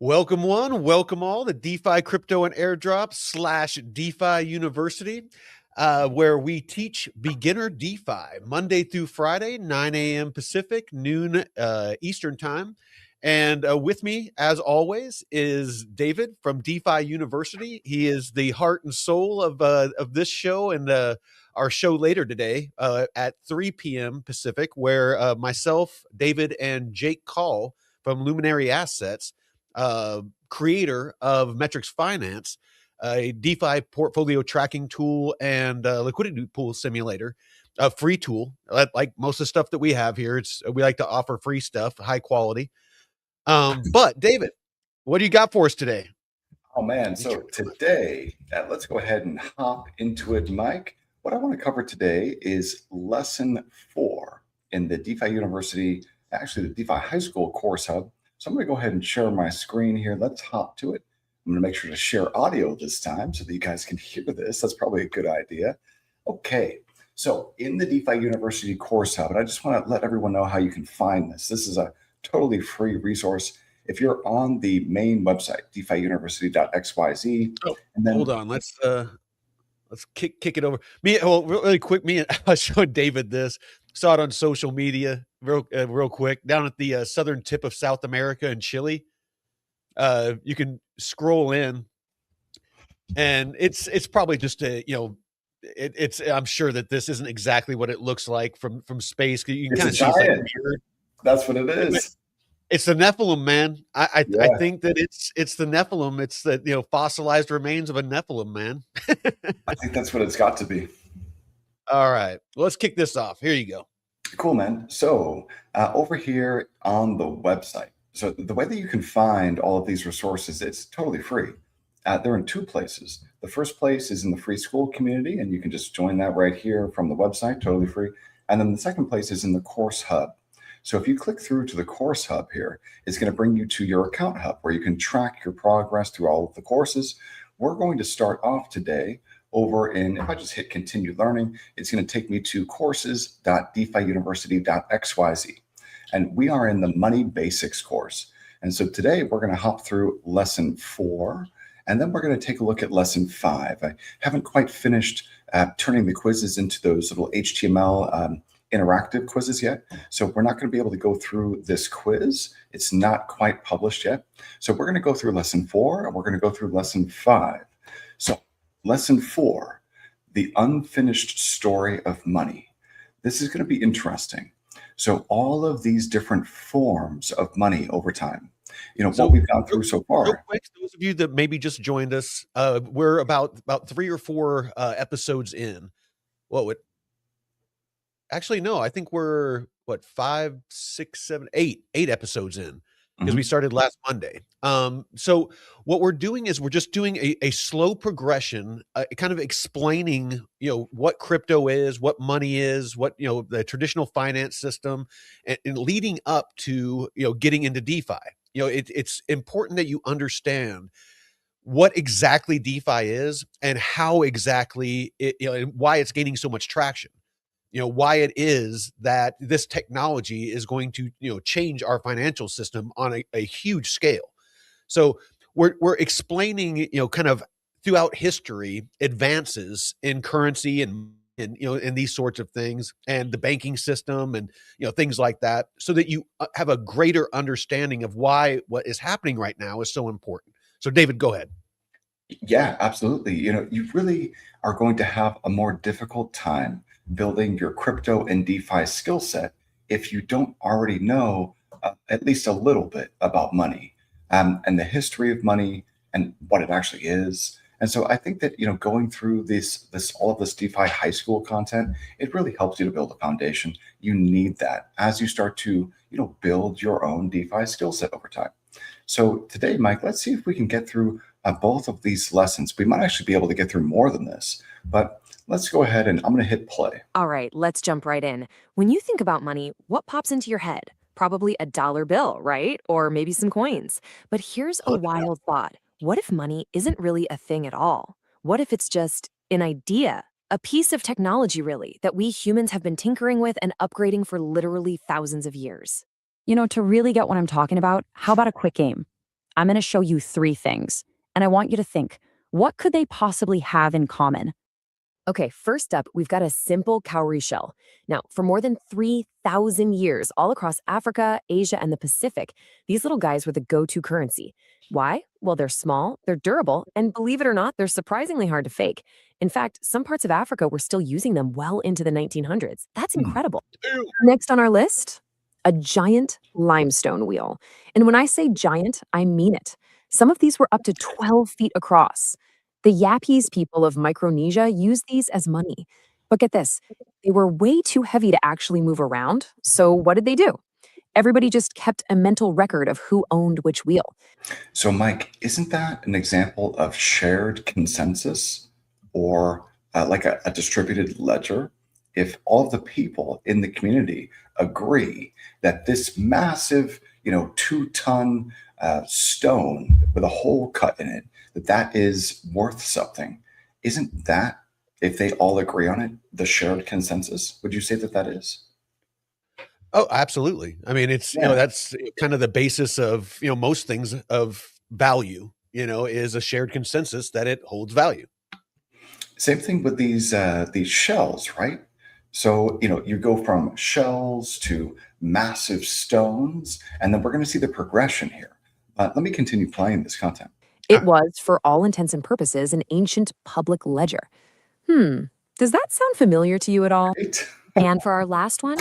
Welcome one, welcome all to DeFi Crypto and Airdrop slash DeFi University, where we teach beginner DeFi Monday through Friday, 9 a.m. Pacific, noon Eastern time. And with me, as always, is David from DeFi University. He is the heart and soul of this show and our show later today at 3 p.m. Pacific, where myself, David, and Jake Call from Luminary Assets, creator of Metrics Finance, a DeFi portfolio tracking tool and liquidity pool simulator, a free tool. Like most of the stuff that we have here, we like to offer free stuff, high quality. But David, what do you got for us today? Oh man, so today, let's go ahead and hop into it, Mike. What I want to cover today is lesson 4 in the DeFi University, actually the DeFi High School course hub. So I'm going to go ahead and share my screen here. Let's hop to it. I'm going to make sure to share audio this time so that you guys can hear this. That's probably a good idea. Okay, so in the DeFi University course hub, and I just want to let everyone know how you can find this. This is a totally free resource. If you're on the main website, defiuniversity.xyz, and then hold on, let's kick it over. Really quick. I was showing David this. Saw it on social media real quick down at the southern tip of South America in Chile. You can scroll in, and it's probably just it's I'm sure that this isn't exactly what it looks like from space. You can kind of see it's like, that's what it is. It's the Nephilim, man. I think that it's the Nephilim. It's the fossilized remains of a Nephilim, man. I think that's what it's got to be. All right, let's kick this off. Here you go. Cool, man. So over here on the website, so the way that you can find all of these resources, it's totally free. They're in 2 places. The first place is in the free school community, and you can just join that right here from the website, totally free. And then the second place is in the course hub. So if you click through to the course hub here, it's going to bring you to your account hub where you can track your progress through all of the courses. We're going to start off today over in, if I just hit continue learning, it's going to take me to courses.defiuniversity.xyz. And we are in the money basics course. And so today we're going to hop through lesson 4, and then we're going to take a look at lesson 5. I haven't quite finished turning the quizzes into those little HTML interactive quizzes yet. So we're not going to be able to go through this quiz. It's not quite published yet. So we're going to go through lesson 4 and we're going to go through lesson 5. So lesson 4, the unfinished story of money. This is going to be interesting. So all of these different forms of money over time, what we've gone through so far. Real quick, those of you that maybe just joined us, we're about 3 or 4 episodes in. Actually, no, I think we're 5, 6, 7, 8 episodes in, because we started last Monday. So what we're doing is we're just doing a slow progression, kind of explaining, what crypto is, what money is, what, the traditional finance system, and leading up to, getting into DeFi. It's important that you understand what exactly DeFi is and how exactly it, and why it's gaining so much traction. Why it is that this technology is going to, change our financial system on a huge scale. So we're explaining, kind of throughout history, advances in currency and these sorts of things, and the banking system and, things like that, so that you have a greater understanding of why what is happening right now is so important. So David, go ahead. Yeah, absolutely. You really are going to have a more difficult time building your crypto and DeFi skill set if you don't already know at least a little bit about money and the history of money and what it actually is. And so I think that going through all of this DeFi high school content, it really helps you to build a foundation. You need that as you start to build your own DeFi skill set over time. So today, Mike, let's see if we can get through both of these lessons. We might actually be able to get through more than this, but let's go ahead and I'm going to hit play. All right, let's jump right in. When you think about money, what pops into your head? Probably a dollar bill, right? Or maybe some coins. But here's a wild thought. What if money isn't really a thing at all? What if it's just an idea, a piece of technology, really, that we humans have been tinkering with and upgrading for literally thousands of years? To really get what I'm talking about, how about a quick game? I'm going to show you three things, and I want you to think, what could they possibly have in common? Okay, first up, we've got a simple cowrie shell. Now, for more than 3,000 years, all across Africa, Asia, and the Pacific, these little guys were the go to currency. Why? Well, they're small, they're durable, and believe it or not, they're surprisingly hard to fake. In fact, some parts of Africa were still using them well into the 1900s. That's Hmm. incredible. Next on our list, a giant limestone wheel. And when I say giant, I mean it. Some of these were up to 12 feet across. The Yapese people of Micronesia used these as money. But get this, they were way too heavy to actually move around. So what did they do? Everybody just kept a mental record of who owned which wheel. So, Mike, isn't that an example of shared consensus or like a distributed ledger? If all of the people in the community agree that this massive, 2-ton stone with a hole cut in it, that is worth something, isn't that, if they all agree on it, the shared consensus? Would you say that that is? Oh, absolutely. I mean, it's, Yeah. that's kind of the basis of, most things of value, is a shared consensus that it holds value. Same thing with these shells, right? So, you go from shells to massive stones, and then we're going to see the progression here. Let me continue playing this content. It was, for all intents and purposes, an ancient public ledger. Does that sound familiar to you at all? Right? And for our last one,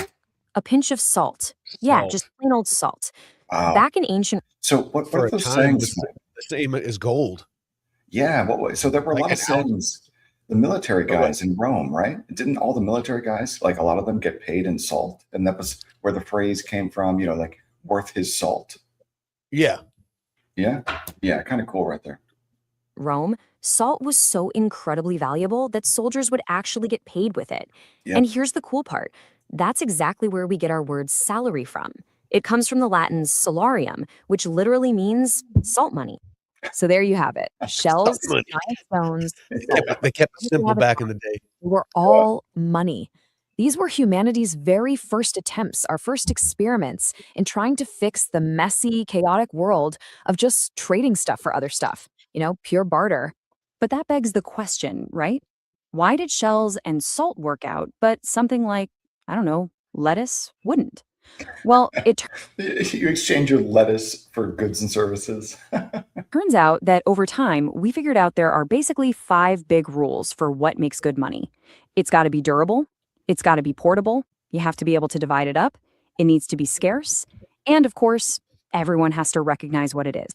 a pinch of salt. Yeah, just Salt. plain old salt. Wow. Back in ancient So, what For are a those time, sayings, Mike? the same as gold. Yeah. So there were a Like lot of an ounce. sayings. The military Go ahead. guys in Rome, right? Didn't all the military guys, like a lot of them, get paid in salt? And that was where the phrase came from. Like worth his salt. Yeah. Yeah. Yeah. Kind of cool, right there. Rome, salt was so incredibly valuable that soldiers would actually get paid with it. And Yep. here's the cool part, that's exactly where we get our word salary from. It comes from the Latin salarium, which literally means salt money. So there you have it, Salt shells, Money. giant stones, salt. They kept it There you simple have it. back in the day. They were all money. These were humanity's very first attempts, our first experiments in trying to fix the messy, chaotic world of just trading stuff for other stuff, pure barter. But that begs the question, right? Why did shells and salt work out, but something like, I don't know, lettuce wouldn't? Well, it You exchange your lettuce for goods and services. turns out that over time, we figured out there are basically five big rules for what makes good money. It's got to be durable, it's got to be portable, you have to be able to divide it up, it needs to be scarce, and of course, everyone has to recognize what it is.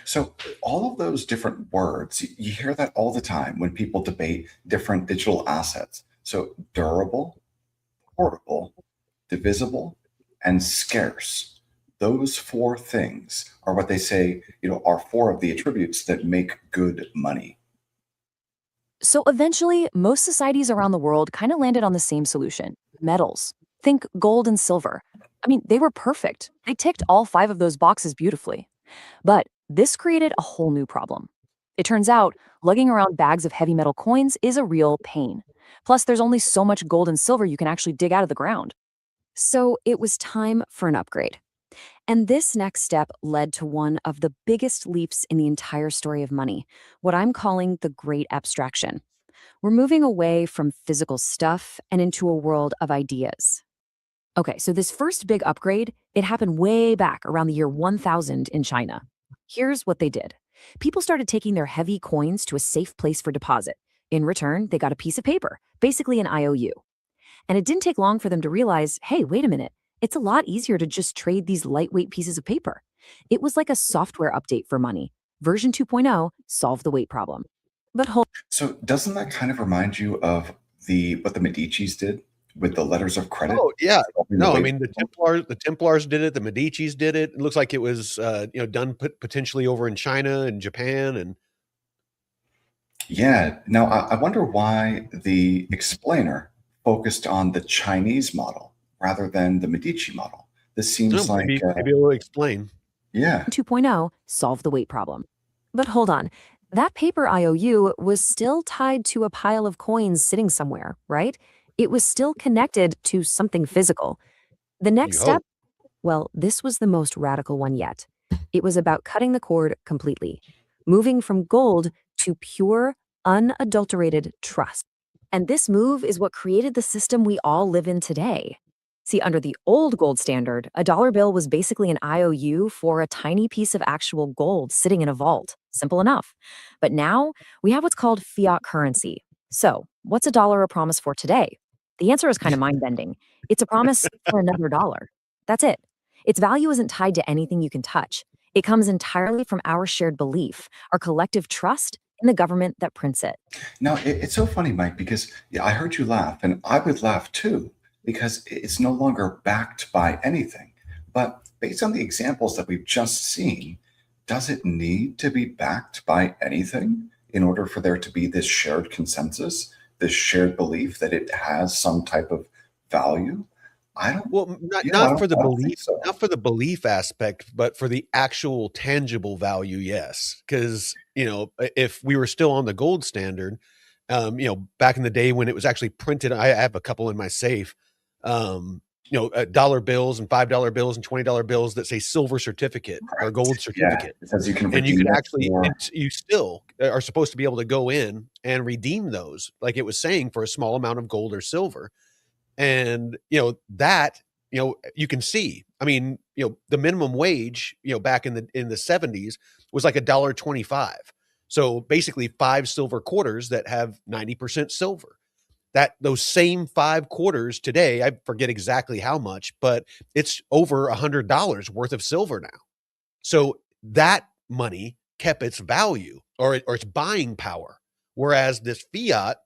So, all of those different words, you hear that all the time when people debate different digital assets. So, durable, portable, divisible, and scarce. Those four things are what they say, are four of the attributes that make good money. So eventually, most societies around the world kind of landed on the same solution: metals. Think gold and silver. I mean, they were perfect. They ticked all five of those boxes beautifully. But this created a whole new problem. It turns out lugging around bags of heavy metal coins is a real pain. Plus, there's only so much gold and silver you can actually dig out of the ground. So it was time for an upgrade. And this next step led to one of the biggest leaps in the entire story of money, what I'm calling the Great Abstraction. We're moving away from physical stuff and into a world of ideas. Okay, so this first big upgrade, it happened way back around the year 1000 in China. Here's what they did. People started taking their heavy coins to a safe place for deposit. In return, they got a piece of paper, basically an IOU. And it didn't take long for them to realize, hey, wait a minute, it's a lot easier to just trade these lightweight pieces of paper. It was like a software update for money. Version 2.0 solved the weight problem. But hold So, doesn't that kind of remind you of what the Medici's did with the letters of credit? Oh, yeah. Solving the No, I weight mean, problem? the Templars did it, the Medicis did it. It looks like it was, done potentially over in China and Japan, and Yeah. Now, I wonder why the explainer focused on the Chinese model rather than the Medici model. This no, seems like, maybe it'll explain. yeah. 2.0 solved the weight problem. But hold on, that paper IOU was still tied to a pile of coins sitting somewhere, right? It was still connected to something physical. The next You step, hope. well, this was the most radical one yet. It was about cutting the cord completely, moving from gold to pure, unadulterated trust. And this move is what created the system we all live in today. See, under the old gold standard, a dollar bill was basically an IOU for a tiny piece of actual gold sitting in a vault. Simple enough. But now we have what's called fiat currency. So, what's a dollar a promise for today? The answer is kind of mind bending. It's a promise for another dollar. That's it. Its value isn't tied to anything you can touch. It comes entirely from our shared belief, our collective trust in the government that prints it. Now, it's so funny, Mike, because yeah, I heard you laugh, and I would laugh too, because it's no longer backed by anything. But based on the examples that we've just seen, does it need to be backed by anything in order for there to be this shared consensus, this shared belief that it has some type of value? I don't, Well, not you know, not for the I don't think belief, so. not for the belief aspect, but for the actual tangible value, yes. Because if we were still on the gold standard, back in the day when it was actually printed, I have a couple in my safe. Dollar bills and $5 bills and $20 bills that say silver certificate or gold Correct. Yeah, certificate, it says you can and you redeem can it actually, for. you still are supposed to be able to go in and redeem those, like it was saying, for a small amount of gold or silver. And that you can see, I mean, the minimum wage back in the 70s was like $1.25. So basically 5 silver quarters that have 90% silver. That those same 5 quarters today, I forget exactly how much, but it's over $100 worth of silver now. So that money kept its value, or its buying power, whereas this fiat,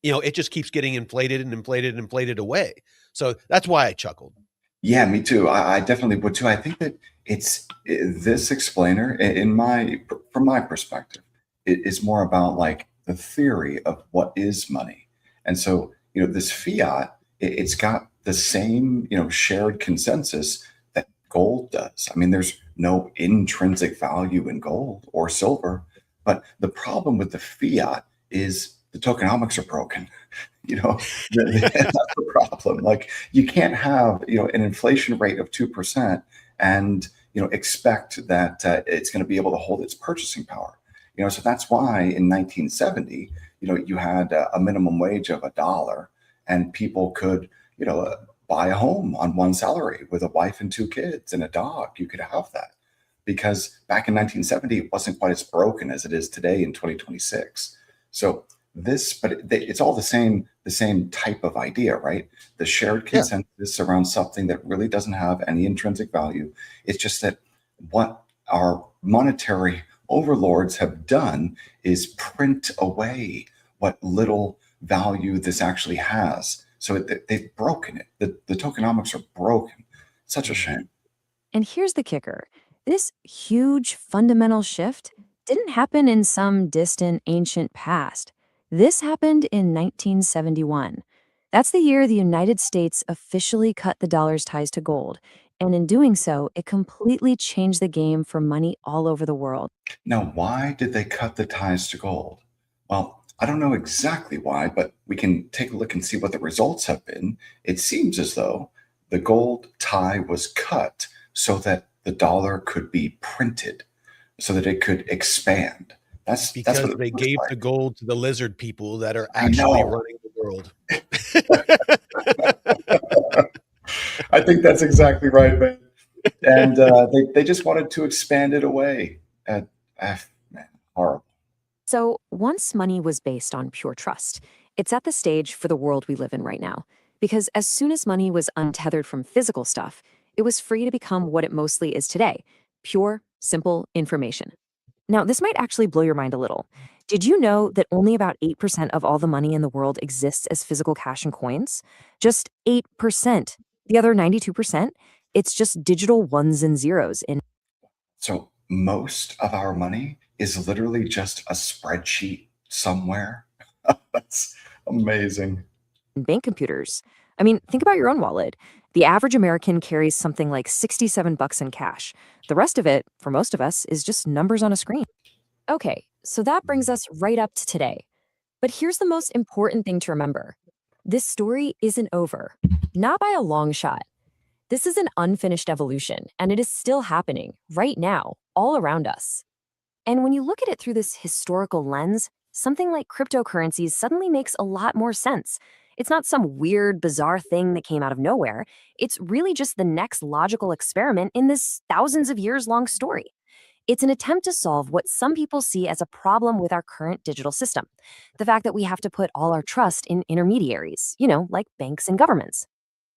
it just keeps getting inflated and inflated and inflated away. So that's why I chuckled. Yeah, me too. I definitely would too. I think that it's this explainer, in my from my perspective, it is more about like the theory of what is money. And so, this fiat, it's got the same, shared consensus that gold does. I mean, there's no intrinsic value in gold or silver, but the problem with the fiat is the tokenomics are broken. You know, that's the problem. Like you can't have, an inflation rate of 2% and, expect that it's going to be able to hold its purchasing power. So that's why in 1970, you had a minimum wage of $1 and people could, buy a home on one salary with a wife and 2 kids and a dog. You could have that because back in 1970, it wasn't quite as broken as it is today in 2026. So it's all the same type of idea, right? The shared Yeah. consensus around something that really doesn't have any intrinsic value. It's just that what our monetary overlords have done is print away what little value this actually has. So they've broken it. The tokenomics are broken. Such a shame. And here's the kicker: this huge fundamental shift didn't happen in some distant ancient past. This happened in 1971. That's the year the United States officially cut the dollar's ties to gold. And in doing so, it completely changed the game for money all over the world. Now, why did they cut the ties to gold? Well, I don't know exactly why, but we can take a look and see what the results have been. It seems as though the gold tie was cut so that the dollar could be printed, so that it could expand. That's Because what it they looks gave like. the gold to the lizard people that are I actually know. running the world. I think that's exactly right, man. And they just wanted to expand it away. Man, horrible. So, once money was based on pure trust, it's at the stage for the world we live in right now. Because as soon as money was untethered from physical stuff, it was free to become what it mostly is today: pure, simple information. Now, this might actually blow your mind a little. Did you know that only about 8% of all the money in the world exists as physical cash and coins? Just 8%. The other 92%, it's just digital ones and zeros in So most of our money is literally just a spreadsheet somewhere. That's amazing. bank computers. I mean, think about your own wallet. The average American carries something like 67 bucks in cash. The rest of it, for most of us, is just numbers on a screen. Okay, so that brings us right up to today. But here's the most important thing to remember: this story isn't over. Not by a long shot. This is an unfinished evolution, and it is still happening right now, all around us. And when you look at it through this historical lens, something like cryptocurrencies suddenly makes a lot more sense. It's not some weird, bizarre thing that came out of nowhere. It's really just the next logical experiment in this thousands of years long story. It's an attempt to solve what some people see as a problem with our current digital system: the fact that we have to put all our trust in intermediaries, like banks and governments.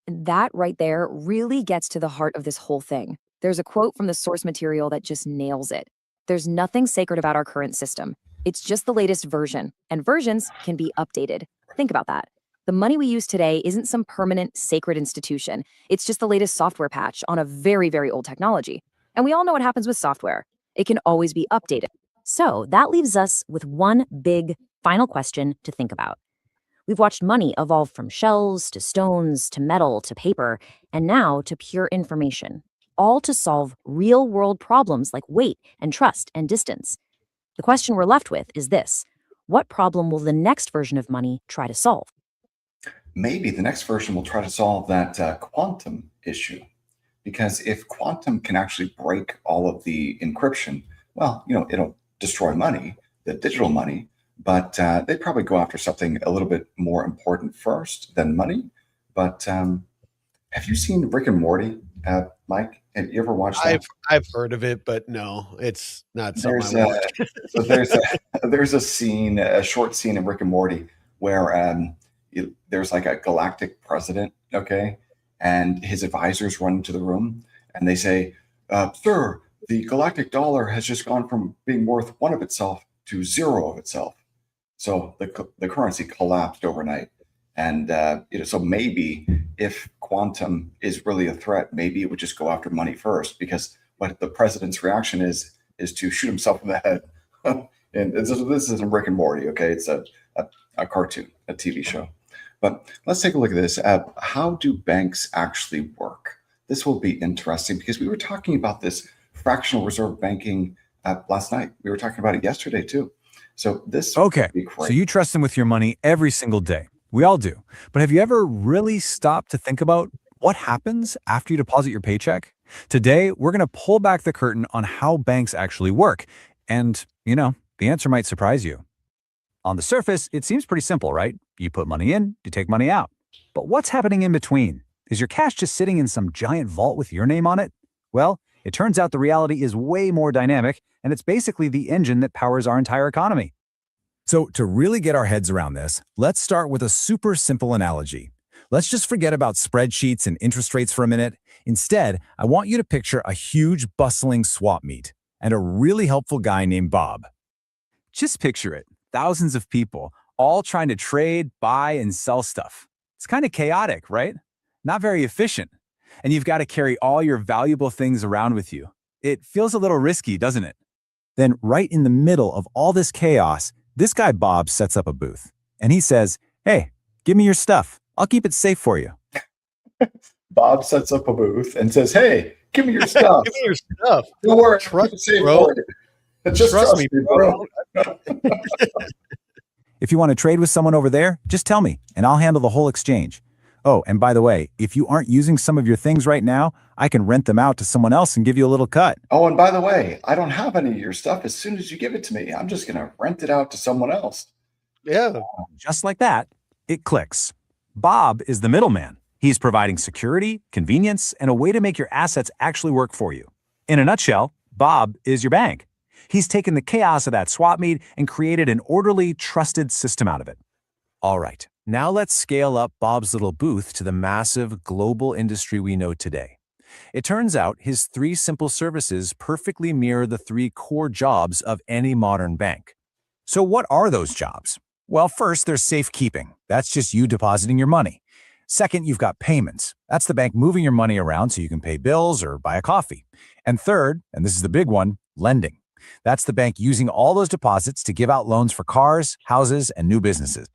That right there really gets to the heart of this whole thing. There's a quote from the source material that just nails it. There's nothing sacred about our current system. It's just the latest version, and versions can be updated. Think about that. The money we use today isn't some permanent, sacred institution. It's just the latest software patch on a very, very old technology. And we all know what happens with software. It can always be updated. So that leaves us with one big final question to think about. We've watched money evolve from shells to stones to metal to paper, and now to pure information, all to solve real world problems like weight and trust and distance. The question we're left with is this: what problem will the next version of money try to solve? Maybe the next version will try to solve that quantum issue. Because if quantum can actually break all of the encryption, well, it'll destroy money, the digital money, but they'd probably go after something a little bit more important first than money. But have you seen Rick and Morty, Mike? Have you ever watched that? I've heard of it, but no, it's not something There's I watch. so there's a scene, a short scene in Rick and Morty where there's like a galactic president, okay, and his advisors run into the room and they say, "Sir, the galactic dollar has just gone from being worth one of itself to zero of itself." So the currency collapsed overnight. And so maybe if quantum is really a threat, maybe it would just go after money first, because what the president's reaction is to shoot himself in the head. And this isn't Rick and Morty, okay? It's a cartoon, a TV show. But let's take a look at this. How do banks actually work? This will be interesting because we were talking about this fractional reserve banking last night. We were talking about it yesterday too. So this Okay, would be great. so you trust them with your money every single day. We all do. But have you ever really stopped to think about what happens after you deposit your paycheck? Today, we're going to pull back the curtain on how banks actually work. And, the answer might surprise you. On the surface, it seems pretty simple, right? You put money in, you take money out. But what's happening in between? Is your cash just sitting in some giant vault with your name on it? Well, it turns out the reality is way more dynamic, and it's basically the engine that powers our entire economy. So to really get our heads around this, let's start with a super simple analogy. Let's just forget about spreadsheets and interest rates for a minute. Instead, I want you to picture a huge, bustling swap meet and a really helpful guy named Bob. Just picture it. Thousands of people, all trying to trade, buy, and sell stuff. It's kind of chaotic, right? Not very efficient. And you've got to carry all your valuable things around with you. It feels a little risky, doesn't it? Then right in the middle of all this chaos, this guy Bob sets up a booth. And he says, "Hey, give me your stuff. I'll keep it safe for you." Bob sets up a booth and says, "Hey, give me your stuff. Give me your stuff. Don't worry, Trust keep it safe bro. for you. Just Trust me, bro." If you want to trade with someone over there, just tell me, and I'll handle the whole exchange. Oh, and by the way, if you aren't using some of your things right now, I can rent them out to someone else and give you a little cut. Oh, and by the way, I don't have any of your stuff. As soon as you give it to me, I'm just going to rent it out to someone else. Yeah. Just like that, it clicks. Bob is the middleman. He's providing security, convenience, and a way to make your assets actually work for you. In a nutshell, Bob is your bank. He's taken the chaos of that swap meet and created an orderly, trusted system out of it. All right, now let's scale up Bob's little booth to the massive global industry we know today. It turns out his 3 simple services perfectly mirror the 3 core jobs of any modern bank. So what are those jobs? Well, first, there's safekeeping. That's just you depositing your money. Second, you've got payments. That's the bank moving your money around so you can pay bills or buy a coffee. And third, and this is the big one, lending. That's the bank using all those deposits to give out loans for cars, houses, and new businesses.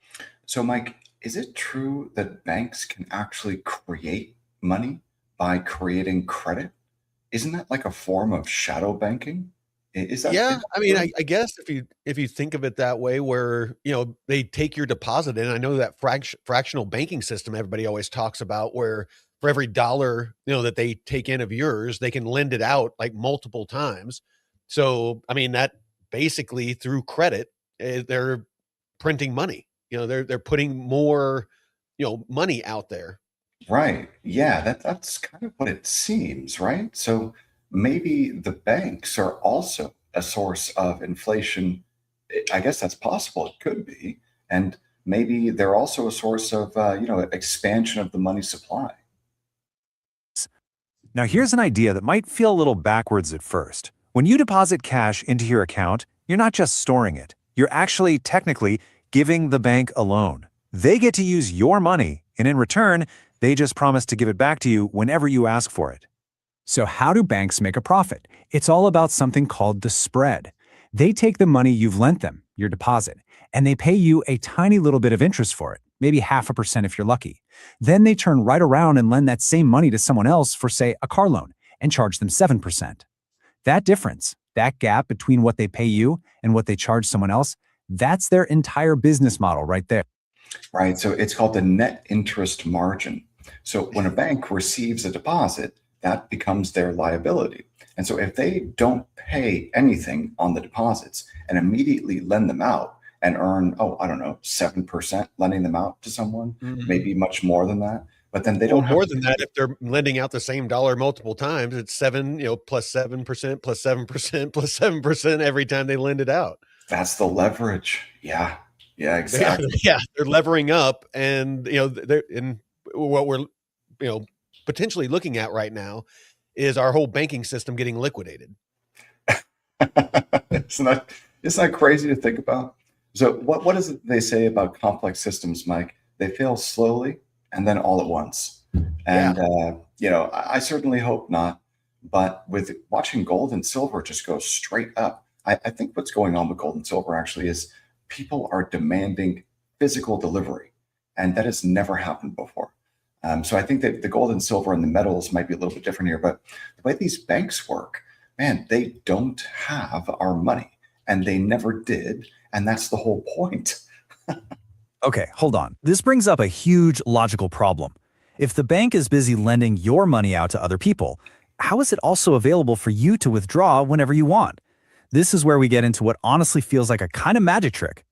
So, Mike, is it true that banks can actually create money by creating credit? Isn't that like a form of shadow banking? Is that? Yeah, I mean, I guess if you think of it that way, where they take your deposit in. I know that fractional banking system everybody always talks about, where, for every dollar, that they take in of yours, they can lend it out like multiple times. So, I mean, that basically through credit, they're printing money. They're putting more, money out there. Right. Yeah, that's kind of what it seems, right? So maybe the banks are also a source of inflation. I guess that's possible. It could be. And maybe they're also a source of, expansion of the money supply. Now, here's an idea that might feel a little backwards at first. When you deposit cash into your account, you're not just storing it. You're actually technically giving the bank a loan. They get to use your money, and in return, they just promise to give it back to you whenever you ask for it. So how do banks make a profit? It's all about something called the spread. They take the money you've lent them, your deposit, and they pay you a tiny little bit of interest for it, maybe 0.5% if you're lucky. Then they turn right around and lend that same money to someone else for, say, a car loan and charge them 7%. That difference, that gap between what they pay you and what they charge someone else, that's their entire business model right there. Right. So it's called the net interest margin. So when a bank receives a deposit, that becomes their liability. And so if they don't pay anything on the deposits and immediately lend them out and earn, 7% lending them out to someone, maybe much more than that, but then they don't have more than that. If they're lending out the same dollar multiple times, it's 7, plus 7%, plus 7%, plus 7% every time they lend it out. That's the leverage. Yeah. Yeah, exactly. Yeah, they're levering up, and they're in what we're potentially looking at right now is our whole banking system getting liquidated. Isn't that crazy to think about? So what is it they say about complex systems, Mike? They fail slowly and then all at once. And I certainly hope not. But with watching gold and silver just go straight up, I think what's going on with gold and silver actually is people are demanding physical delivery, and that has never happened before. So I think that the gold and silver and the metals might be a little bit different here, but the way these banks work, man, they don't have our money, and they never did, and that's the whole point. Okay, hold on. This brings up a huge logical problem. If the bank is busy lending your money out to other people, how is it also available for you to withdraw whenever you want? This is where we get into what honestly feels like a kind of magic trick.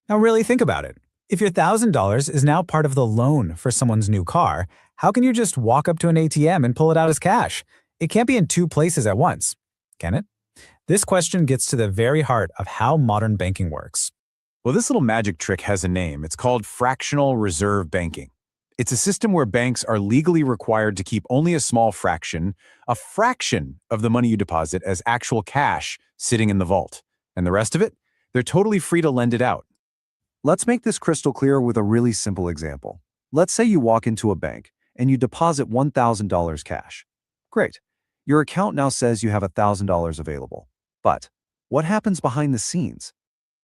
Now really think about it. If your $1,000 is now part of the loan for someone's new car, how can you just walk up to an ATM and pull it out as cash? It can't be in two places at once, can it? This question gets to the very heart of how modern banking works. Well, this little magic trick has a name. It's called fractional reserve banking. It's a system where banks are legally required to keep only a small fraction, a fraction of the money you deposit as actual cash sitting in the vault. And the rest of it, they're totally free to lend it out. Let's make this crystal clear with a really simple example. Let's say you walk into a bank and you deposit $1,000 cash. Great. Your account now says you have $1,000 available. But what happens behind the scenes?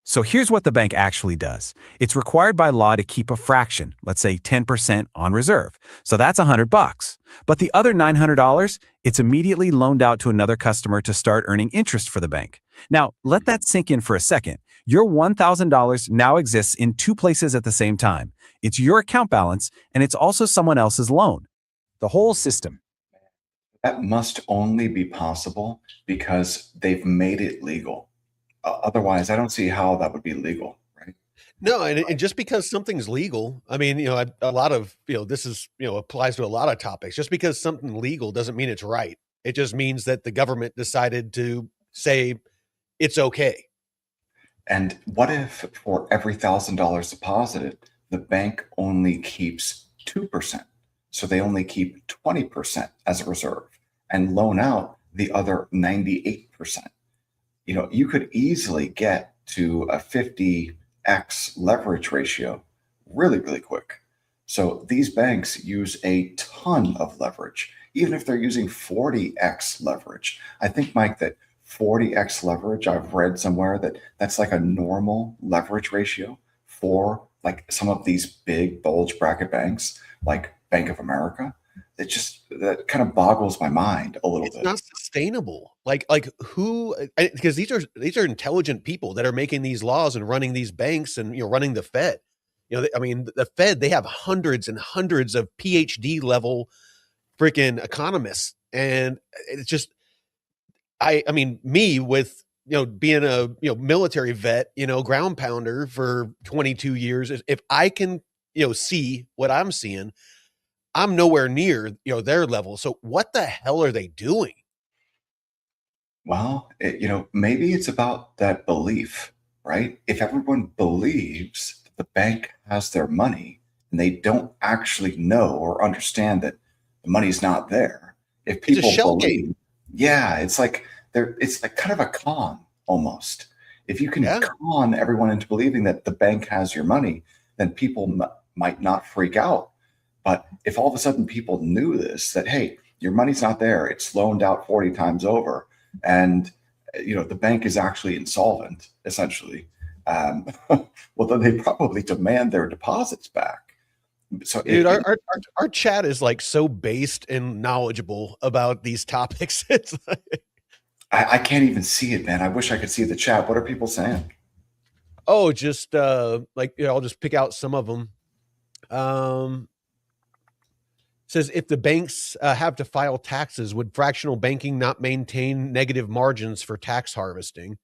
So here's what the bank actually does. It's required by law to keep a fraction, let's say 10% on reserve. So that's $100. But the other $900, it's immediately loaned out to another customer to start earning interest for the bank. Now, let that sink in for a second. Your $1,000 now exists in two places at the same time. It's your account balance, and it's also someone else's loan. The whole system. That must only be possible because they've made it legal. Otherwise, I don't see how that would be legal, right? No, and just because something's legal, I mean, a lot of, this is, applies to a lot of topics. Just because something legal doesn't mean it's right. It just means that the government decided to say it's okay. And what if for every $1,000 deposited, the bank only keeps 2%? So they only keep 20% as a reserve and loan out the other 98%. You could easily get to a 50x leverage ratio really, really quick. So these banks use a ton of leverage, even if they're using 40x leverage. I think, Mike, that 40x leverage, I've read somewhere that that's like a normal leverage ratio for like some of these big bulge bracket banks like Bank of America. That kind of boggles my mind a little bit. It's not sustainable. Like who? Because these are intelligent people that are making these laws and running these banks and running the Fed. The Fed, they have hundreds and hundreds of PhD level freaking economists. And it's just, I mean, me with, being a, military vet, ground pounder for 22 years, if I can, see what I'm seeing, I'm nowhere near, their level. So what the hell are they doing? Well, maybe it's about that belief, right? If everyone believes that the bank has their money and they don't actually know or understand that the money's not there, if It's a people shell believe, game. yeah, it's like kind of a con almost. If you can Yeah. con everyone into believing that the bank has your money, then people might not freak out. But if all of a sudden people knew this, that, hey, your money's not there, it's loaned out 40 times over, and the bank is actually insolvent, essentially, well, then they probably demand their deposits back. So Dude, our chat is like so based and knowledgeable about these topics. It's like, I can't even see it, man. I wish I could see the chat. What are people saying? oh, just like, I'll just pick out some of them. Says, if the banks have to file taxes, would fractional banking not maintain negative margins for tax harvesting?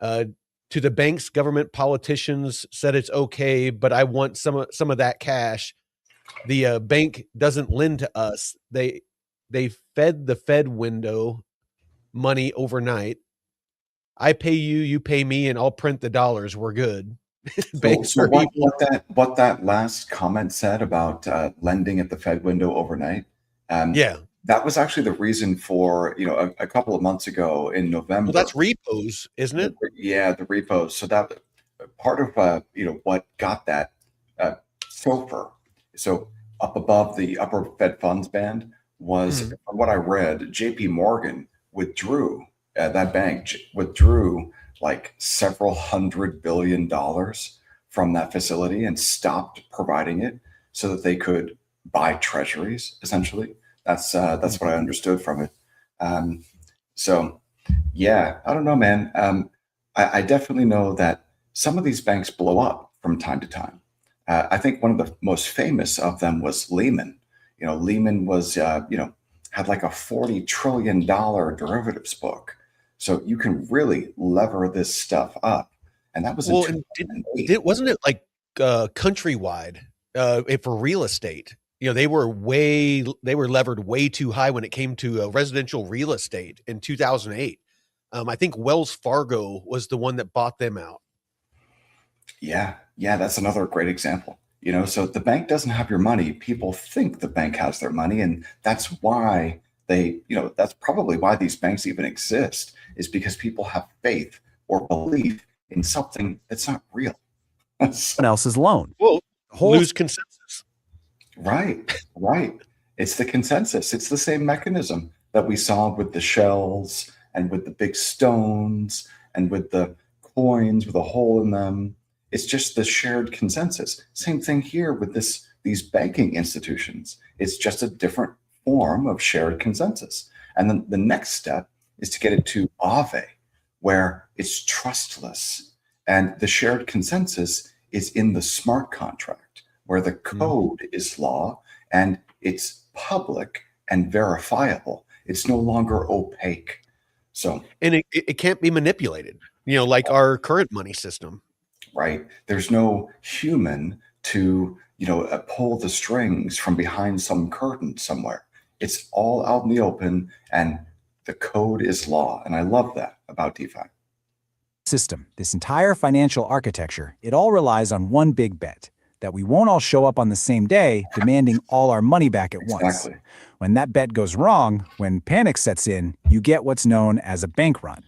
To the banks, government politicians said it's okay, but I want some of that cash. The bank doesn't lend to us. They fed the Fed window money overnight. I pay you, you pay me, and I'll print the dollars. We're good. Banks So are evil. what that last comment said about lending at the Fed window overnight, Yeah. that was actually the reason for a couple of months ago in Well, November. that's repos, isn't it? Yeah, the repos. So that part of what got that SOFR, so up above the upper Fed funds band, was from what I read, J.P. Morgan withdrew. That bank withdrew like several $100 billion from that facility and stopped providing it so that they could buy treasuries. Essentially, that's what I understood from it. So, yeah, I don't know, man. I definitely know that some of these banks blow up from time to time. I think one of the most famous of them was Lehman. Lehman was, had like a $40 trillion derivatives book. So you can really lever this stuff up. And that was in Well, and 2008. wasn't it like countrywide for real estate? They were levered way too high when it came to residential real estate in 2008. I think Wells Fargo was the one that bought them out. Yeah, that's another great example. So the bank doesn't have your money. People think the bank has their money, and that's why that's probably why these banks even exist, is because people have faith or belief in something that's not real. Someone else's loan. Well, lose consensus. Right. It's the consensus. It's the same mechanism that we saw with the shells and with the big stones and with the coins with a hole in them. It's just the shared consensus. Same thing here with these banking institutions. It's just a different form of shared consensus. And then the next step is to get it to Aave, where it's trustless. And the shared consensus is in the smart contract, where the code is law and it's public and verifiable. It's no longer opaque. So, and it can't be manipulated, like our current money system. Right. There's no human to, pull the strings from behind some curtain somewhere. It's all out in the open and the code is law. And I love that about DeFi. System, this entire financial architecture, it all relies on one big bet, that we won't all show up on the same day demanding all our money back at once. Exactly. When that bet goes wrong, when panic sets in, you get what's known as a bank run.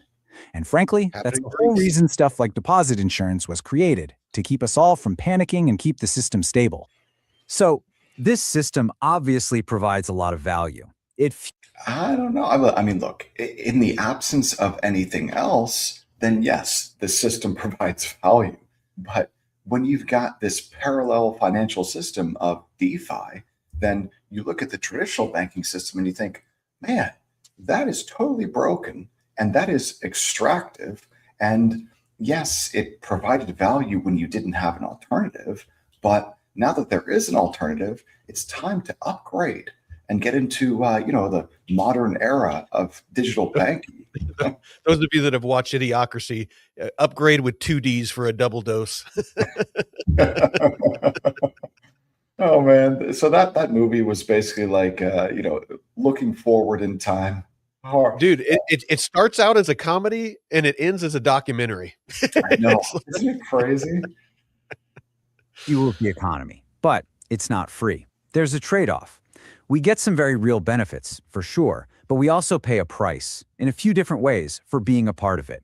And frankly, that's the whole reason stuff like deposit insurance was created, to keep us all from panicking and keep the system stable. So this system obviously provides a lot of value. I don't know. I mean, look, in the absence of anything else, then yes, the system provides value. But when you've got this parallel financial system of DeFi, then you look at the traditional banking system and you think, man, that is totally broken. And that is extractive. And yes, it provided value when you didn't have an alternative. But now that there is an alternative, it's time to upgrade. and get into, the modern era of digital banking. Those of you that have watched Idiocracy, upgrade with 2Ds for a double dose. Oh man. So that movie was basically like, looking forward in time. Dude, it starts out as a comedy and it ends as a documentary. I know. Isn't it crazy? Fuel the economy, but it's not free. There's a trade-off. We get some very real benefits, for sure, but we also pay a price in a few different ways for being a part of it.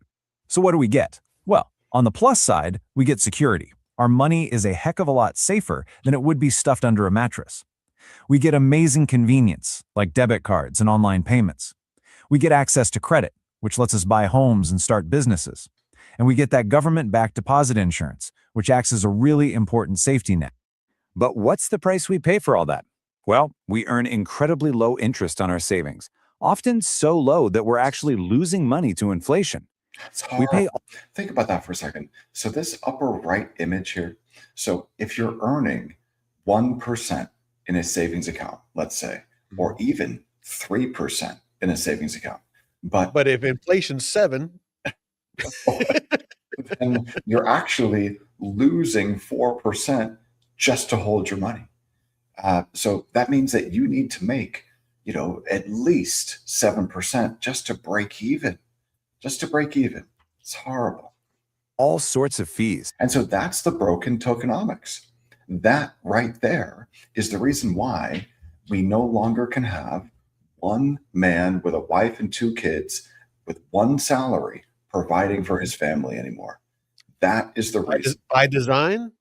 So what do we get? Well, on the plus side, we get security. Our money is a heck of a lot safer than it would be stuffed under a mattress. We get amazing convenience, like debit cards and online payments. We get access to credit, which lets us buy homes and start businesses. And we get that government-backed deposit insurance, which acts as a really important safety net. But what's the price we pay for all that? Well, we earn incredibly low interest on our savings, often so low that we're actually losing money to inflation. We pay. Think about that for a second. So this upper right image here. So if you're earning 1% in a savings account, let's say, or even 3% in a savings account, but if inflation's 7, then you're actually losing 4% just to hold your money. So that means that you need to make, at least 7% just to break even. Just to break even. It's horrible. All sorts of fees. And so that's the broken tokenomics. That right there is the reason why we no longer can have one man with a wife and 2 kids with one salary providing for his family anymore. That is the reason. By design?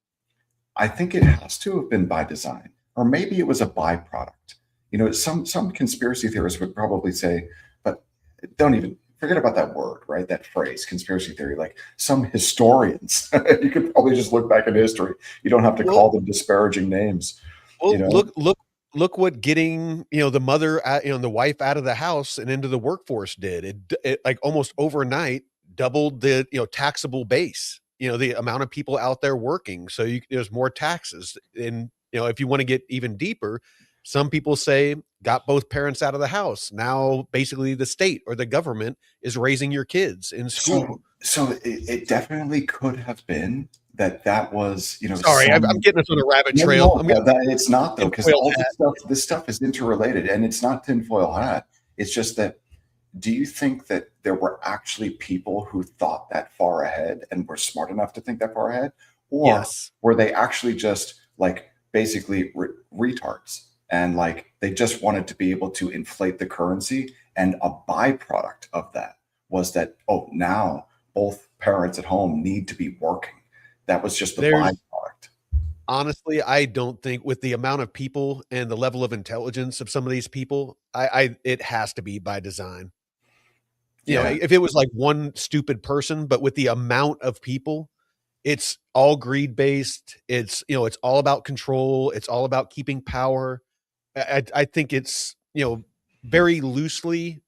I think it has to have been by design, or maybe it was a byproduct. Some conspiracy theorists would probably say, but don't even forget about that word, right? That phrase, conspiracy theory. Like some historians, you could probably just look back in history. You don't have to call them disparaging names. Well, look what getting the mother, the wife out of the house and into the workforce did. It like almost overnight doubled the taxable base. The amount of people out there working, so there's more taxes. And if you want to get even deeper, some people say got both parents out of the house. Now, basically, the state or the government is raising your kids in school. So it definitely could have been that was, Sorry, I'm getting us on a rabbit trail. It's not though, because all this stuff is interrelated, and it's not tinfoil hat. It's just that. Do you think that there were actually people who thought that far ahead and were smart enough to think that far ahead, or were they actually just like basically retards? And like they just wanted to be able to inflate the currency, and a byproduct of that was that, now both parents at home need to be working. That was just the byproduct. Honestly, I don't think with the amount of people and the level of intelligence of some of these people, it has to be by design. If it was like one stupid person, but with the amount of people, it's all greed based. It's all about control. It's all about keeping power. I think it's very loosely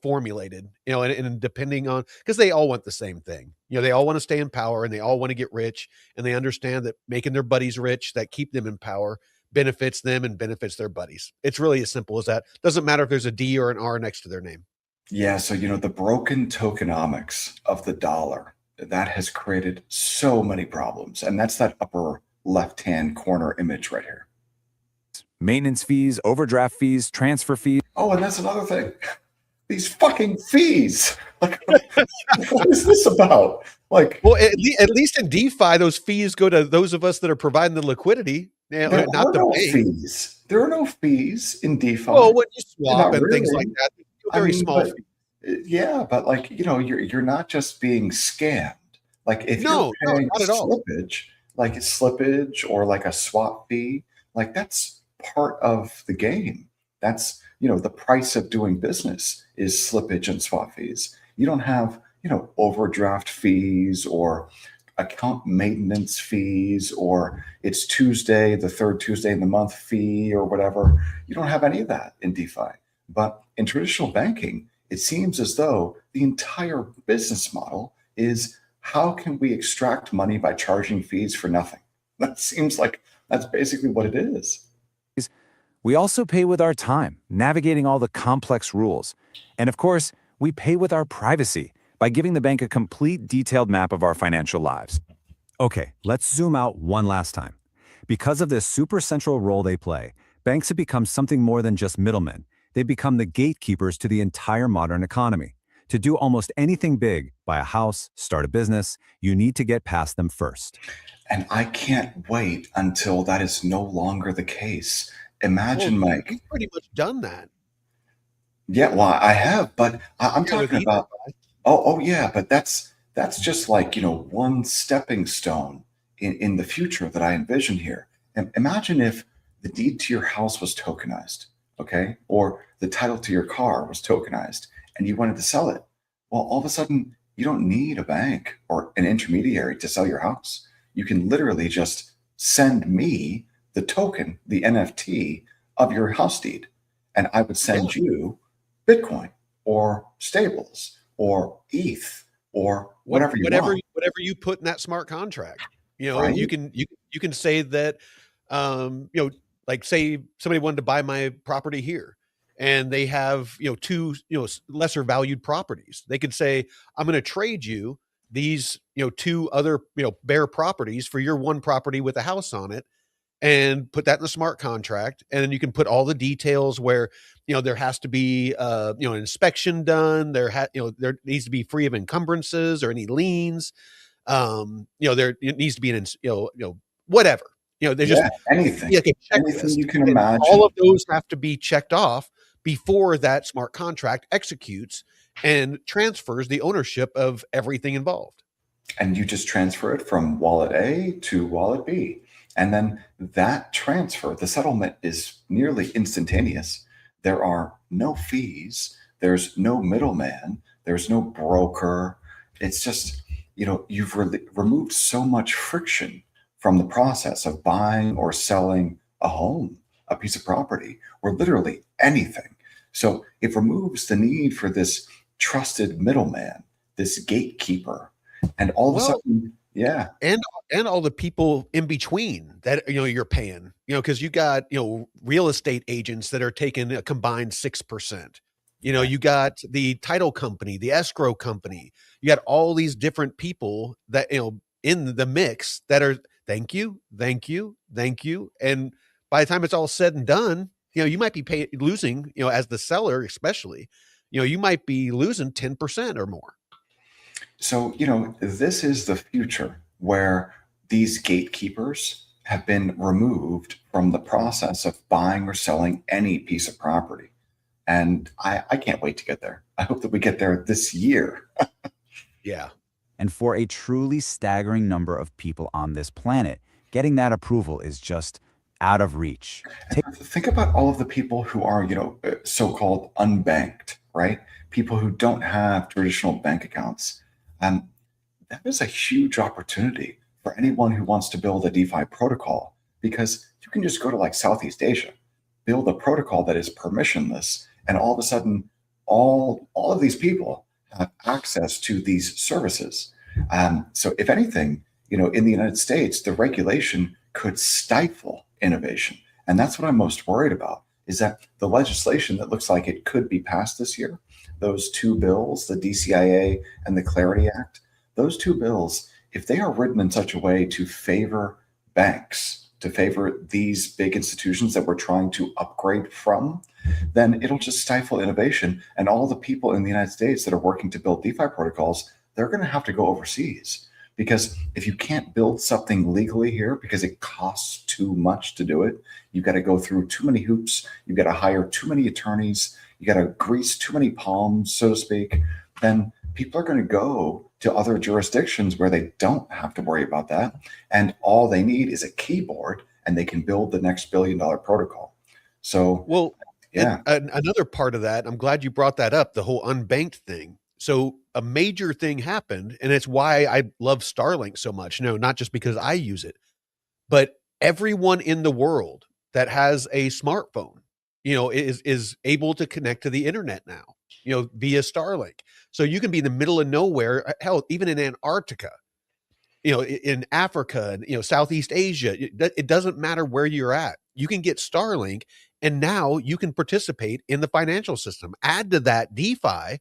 formulated and depending on, because they all want the same thing. They all want to stay in power and they all want to get rich, and they understand that making their buddies rich that keep them in power benefits them and benefits their buddies. It's really as simple as that. Doesn't matter if there's a D or an R next to their name. Yeah, so the broken tokenomics of the dollar, that has created so many problems, and that's that upper left-hand corner image right here. Maintenance fees, overdraft fees, transfer fees. Oh, and that's another thing. These fucking fees. Like, what is this about? Like, well, at least in DeFi, those fees go to those of us that are providing the liquidity. There are no fees. There are no fees in DeFi. Well, when you swap and things like that, very small. Yeah, but like you're not just being scammed. Like if you're paying not at all. slippage, like a slippage or like a swap fee, like that's part of the game. That's the price of doing business is slippage and swap fees. You don't have overdraft fees or account maintenance fees, or it's Tuesday, the third Tuesday in the month fee or whatever. You don't have any of that in DeFi. But in traditional banking, it seems as though the entire business model is how can we extract money by charging fees for nothing? That seems like that's basically what it is. We also pay with our time, navigating all the complex rules. And of course, we pay with our privacy by giving the bank a complete detailed map of our financial lives. Okay, let's zoom out one last time. Because of this super central role they play, banks have become something more than just middlemen. They've become the gatekeepers to the entire modern economy. To do almost anything big, buy a house, start a business, you need to get past them first. And I can't wait until that is no longer the case. Well, Imagine, Mike. you've pretty much done that. Yeah, well, I have, but I'm Yeah, with talking Ether. about. Oh, yeah, but that's just like, one stepping stone in the future that I envision here. Imagine if the deed to your house was tokenized, okay, or the title to your car was tokenized, and you wanted to sell it. Well, all of a sudden, you don't need a bank or an intermediary to sell your house. You can literally just send me the token, the NFT of your house deed, and I would Yeah. send you Bitcoin or stables or ETH or whatever you want, Whatever you put in that smart contract. You know, right? you can say that, like say somebody wanted to buy my property here and they have, two, lesser valued properties. They could say, I'm going to trade you these, two other, bare properties for your one property with a house on it, and put that in the smart contract. And then you can put all the details where, there has to be, an inspection done. There needs to be free of encumbrances or any liens. There it needs to be whatever, there's just Yeah, anything, like a anything checklist, you can and all imagine. of those have to be checked off before that smart contract executes and transfers the ownership of everything involved. And you just transfer it from wallet A to wallet B. And then that transfer, the settlement is nearly instantaneous. There are no fees, there's no middleman, there's no broker. It's just, you've removed so much friction from the process of buying or selling a home, a piece of property, or literally anything. So it removes the need for this trusted middleman, this gatekeeper. And all of a Well, sudden, yeah, and all the people in between that, you're paying, because you got, real estate agents that are taking a combined 6%. You got the title company, the escrow company. You got all these different people that, in the mix that are, thank you, thank you, thank you. And by the time it's all said and done, you might be losing, as the seller, especially, you might be losing 10% or more. so, this is the future where these gatekeepers have been removed from the process of buying or selling any piece of property. And I can't wait to get there. I hope that we get there this year. Yeah. And for a truly staggering number of people on this planet, getting that approval is just out of reach. Think about all of the people who are, so-called unbanked, right? People who don't have traditional bank accounts. Um, that is a huge opportunity for anyone who wants to build a DeFi protocol, because you can just go to like Southeast Asia, build a protocol that is permissionless, and all of a sudden, all of these people have access to these services. So if anything, in the United States, the regulation could stifle innovation. And that's what I'm most worried about, is that the legislation that looks like it could be passed this year, those two bills, the DCIA and the Clarity Act, those two bills, if they are written in such a way to favor banks, to favor these big institutions that we're trying to upgrade from, then it'll just stifle innovation. And all the people in the United States that are working to build DeFi protocols, they're going to have to go overseas. Because if you can't build something legally here because it costs too much to do it, you've got to go through too many hoops, you've got to hire too many attorneys, you got to grease too many palms, so to speak, then people are going to go to other jurisdictions where they don't have to worry about that. And all they need is a keyboard and they can build the next billion-dollar protocol. So, Well, yeah. and another part of that, I'm glad you brought that up, the whole unbanked thing. So a major thing happened, and it's why I love Starlink so much. No, not just because I use it, but everyone in the world that has a smartphone, is able to connect to the internet now, via Starlink. So you can be in the middle of nowhere, hell, even in Antarctica, in Africa and, Southeast Asia. It doesn't matter where you're at. You can get Starlink And now you can participate in the financial system. Add to that DeFi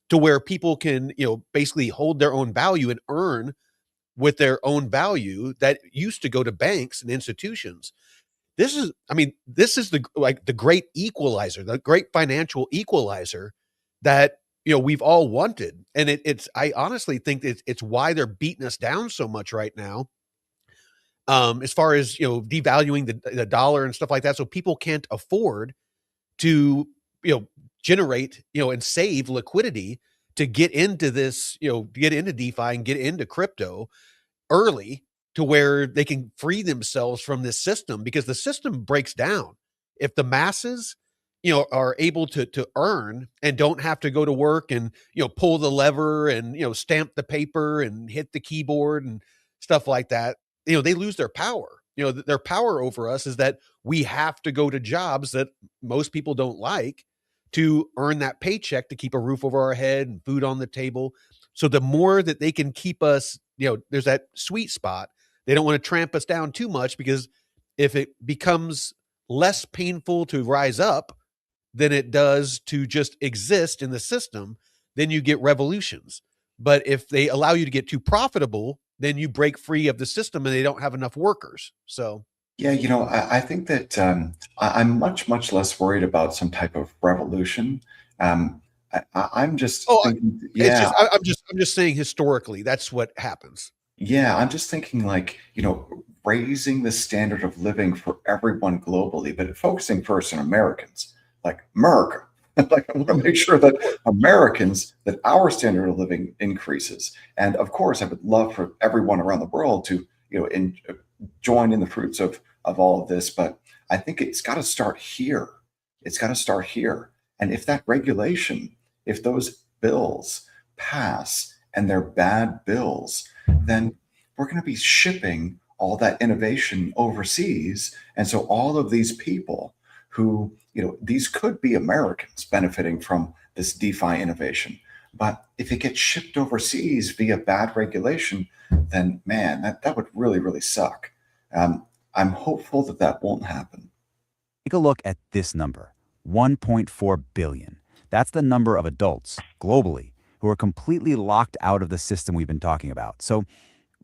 to where people can, basically hold their own value and earn with their own value that used to go to banks and institutions. This is the great equalizer, the great financial equalizer that we've all wanted. And I honestly think it's why they're beating us down so much right now, as far as devaluing the dollar and stuff like that, so people can't afford to generate and save liquidity to get into this, get into DeFi and get into crypto early, to where they can free themselves from this system, because the system breaks down if the masses are able to earn and don't have to go to work and pull the lever and stamp the paper and hit the keyboard and stuff like that. They lose their power. Their power over us is that we have to go to jobs that most people don't like to earn that paycheck to keep a roof over our head and food on the table. So the more that they can keep us, there's that sweet spot. They don't want to tramp us down too much, because if it becomes less painful to rise up than it does to just exist in the system, then you get revolutions. But if they allow you to get too profitable, then you break free of the system and they don't have enough workers. So Yeah, I think that I'm much, much less worried about some type of revolution. I'm just oh, thinking, it's yeah, just I'm just saying historically that's what happens. yeah, I'm just thinking like, raising the standard of living for everyone globally, but focusing first on Americans, like America. Like I want to make sure that Americans, that our standard of living increases. And of course, I would love for everyone around the world to, join in the fruits of all of this. But I think it's got to start here. It's got to start here. And if that regulation, if those bills pass and they're bad bills, then we're going to be shipping all that innovation overseas. And so all of these people who, these could be Americans benefiting from this DeFi innovation. But if it gets shipped overseas via bad regulation, then man, that would really, really suck. I'm hopeful that that won't happen. Take a look at this number, 1.4 billion. That's the number of adults globally who are completely locked out of the system we've been talking about. So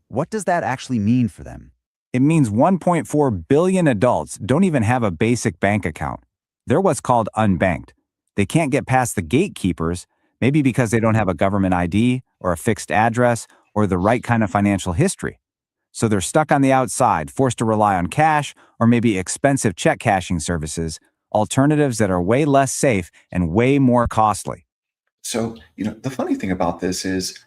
what does that actually mean for them? It means 1.4 billion adults don't even have a basic bank account. They're what's called unbanked. They can't get past the gatekeepers, maybe because they don't have a government ID or a fixed address or the right kind of financial history. So they're stuck on the outside, forced to rely on cash or maybe expensive check cashing services, alternatives that are way less safe and way more costly. So, the funny thing about this is,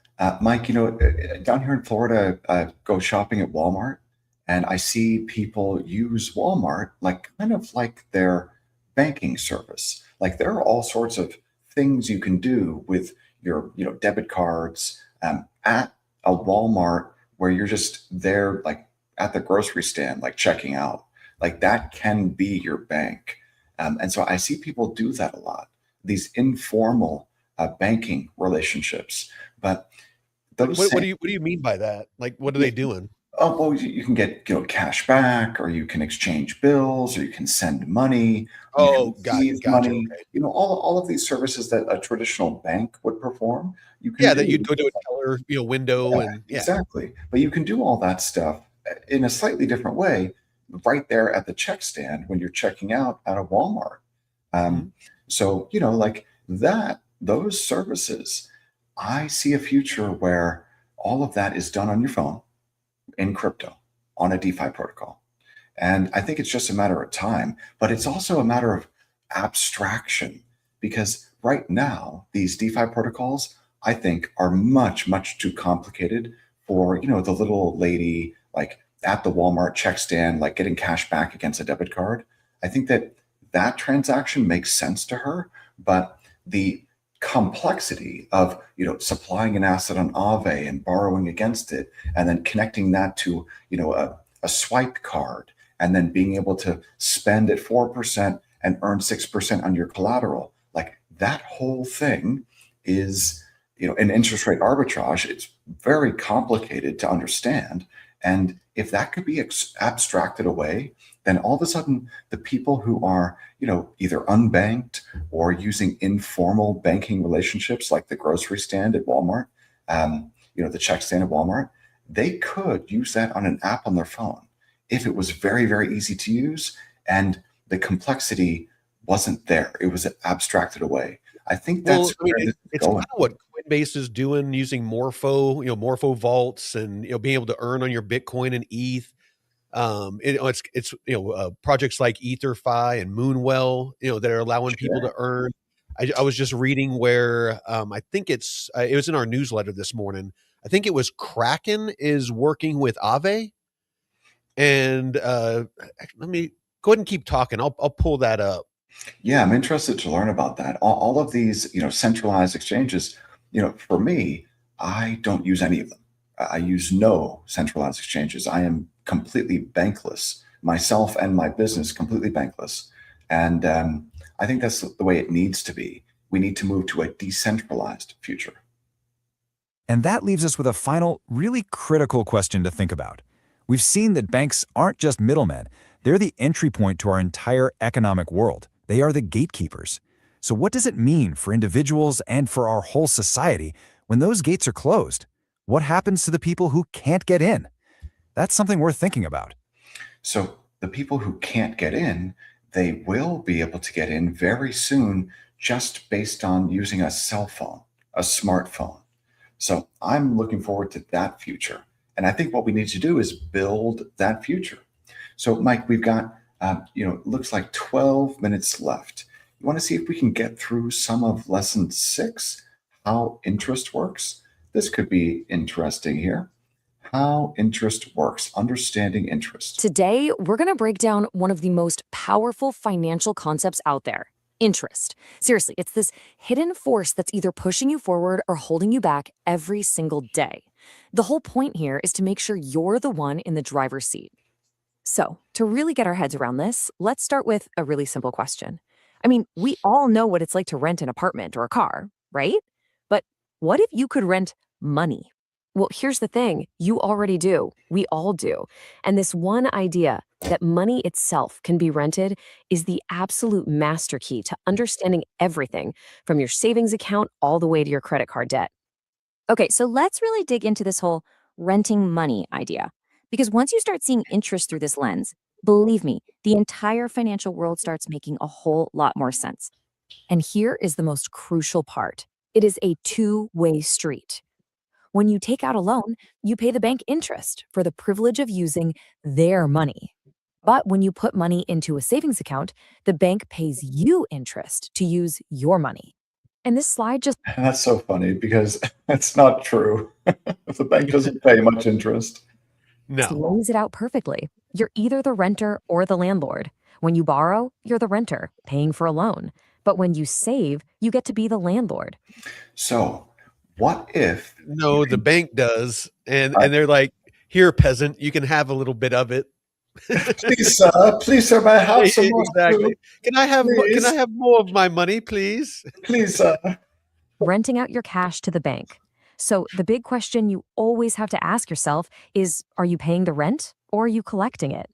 Mike, down here in Florida, go shopping at Walmart, and I see people use Walmart like kind of like their banking service. Like there are all sorts of things you can do with your, debit cards at a Walmart, where you're just there, like at the grocery stand, like checking out. Like that can be your bank. And so I see people do that a lot, these informal banking relationships. But those What do you mean by that? Like, what are they doing? Oh, well, you can get, cash back, or you can exchange bills, or you can send money, you can Oh, receive gotcha. money. Okay. All of these services that a traditional bank would perform, you can Yeah, that you'd do. go to a teller, window, Yeah, and yeah. exactly. But you can do all that stuff in a slightly different way right there at the check stand when you're checking out at a Walmart. Mhm. So, like that, those services, I see a future where all of that is done on your phone in crypto on a DeFi protocol. And I think it's just a matter of time, but it's also a matter of abstraction, because right now, these DeFi protocols, I think, are much, much too complicated for, the little lady like at the Walmart check stand, like getting cash back against a debit card. I think that transaction makes sense to her, but the complexity of supplying an asset on Aave and borrowing against it, and then connecting that to a swipe card, and then being able to spend at 4% and earn 6% on your collateral, like that whole thing is an interest rate arbitrage. It's very complicated to understand, and if that could be abstracted away then all of a sudden the people who are, either unbanked or using informal banking relationships like the grocery stand at Walmart, the check stand at Walmart, they could use that on an app on their phone if it was very, very easy to use and the complexity wasn't there. It was abstracted away. I think Well, that's I mean, where this is it's going. kind of what Coinbase is doing using Morpho vaults and, being able to earn on your Bitcoin and ETH. It's projects like EtherFi and Moonwell, that are allowing people to earn. I was just reading where I think it was in our newsletter this morning. I think it was Kraken is working with Aave, and let me go ahead and keep talking. I'll pull that up. Yeah, I'm interested to learn about that. All of these, centralized exchanges, for me, I don't use any of them. I use no centralized exchanges. I am completely bankless, myself and my business completely bankless. And I think that's the way it needs to be. We need to move to a decentralized future. And that leaves us with a final, really critical question to think about. We've seen that banks aren't just middlemen. They're the entry point to our entire economic world. They are the gatekeepers. So what does it mean for individuals and for our whole society when those gates are closed? What happens to the people who can't get in? That's something worth thinking about. So the people who can't get in, they will be able to get in very soon just based on using a cell phone, a smartphone. So I'm looking forward to that future. And I think what we need to do is build that future. So Mike, we've got, it looks like 12 minutes left. You want to see if we can get through some of lesson 6, how interest works? This could be interesting here. How interest works, understanding interest. Today, we're going to break down one of the most powerful financial concepts out there, interest. Seriously, it's this hidden force that's either pushing you forward or holding you back every single day. The whole point here is to make sure you're the one in the driver's seat. So, to really get our heads around this, let's start with a really simple question. I mean, we all know what it's like to rent an apartment or a car, right? But what if you could rent money? Well, here's the thing. You already do. We all do. And this one idea that money itself can be rented is the absolute master key to understanding everything from your savings account all the way to your credit card debt. Okay, so let's really dig into this whole renting money idea. Because once you start seeing interest through this lens, believe me, the entire financial world starts making a whole lot more sense. And here is the most crucial part. It is a two-way street. When you take out a loan, you pay the bank interest for the privilege of using their money. But when you put money into a savings account, the bank pays you interest to use your money. And this slide just That's so funny because it's not true. The bank doesn't pay much interest. No. lays it out perfectly. You're either the renter or the landlord. When you borrow, you're the renter, paying for a loan. But when you save, you get to be the landlord. So what if No, the bank does. And I- they're like, here, peasant, you can have a little bit of it. please, sir, may I have some more Exactly. food? Can I have Please. more of my money, please? Please, sir. Renting out your cash to the bank. So the big question you always have to ask yourself is, are you paying the rent or are you collecting it?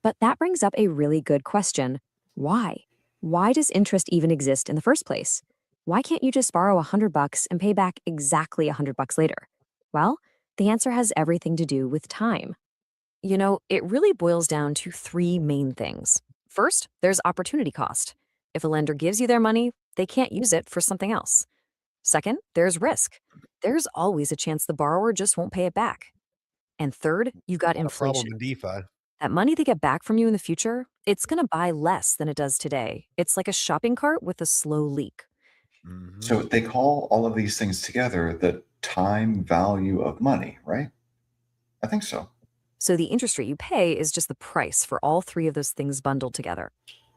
But that brings up a really good question. Why? Why does interest even exist in the first place? Why can't you just borrow $100 and pay back exactly $100 later? Well, the answer has everything to do with time. You know, it really boils down to 3 main things. First, there's opportunity cost. If a lender gives you their money, they can't use it for something else. Second, there's risk. There's always a chance the borrower just won't pay it back. And third, you've got Not a problem inflation. in DeFi. That money they get back from you in the future, it's going to buy less than it does today. It's like a shopping cart with a slow leak. Mhm. So they call all of these things together the time value of money, right? I think so. So the interest rate you pay is just the price for all 3 of those things bundled together.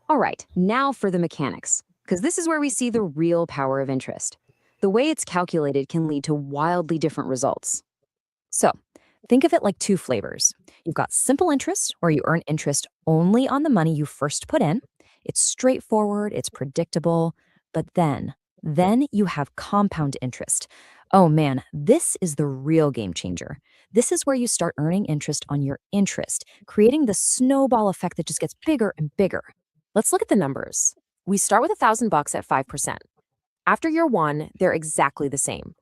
All right, now for the mechanics, because this is where we see the real power of interest. The way it's calculated can lead to wildly different results. So think of it like 2 flavors. You've got simple interest, where you earn interest only on the money you first put in. It's straightforward, it's predictable. But then you have compound interest. Oh man, this is the real game changer. This is where you start earning interest on your interest, creating the snowball effect that just gets bigger and bigger. Let's look at the numbers. We start with $1,000 at 5%. After year one, they're exactly the same.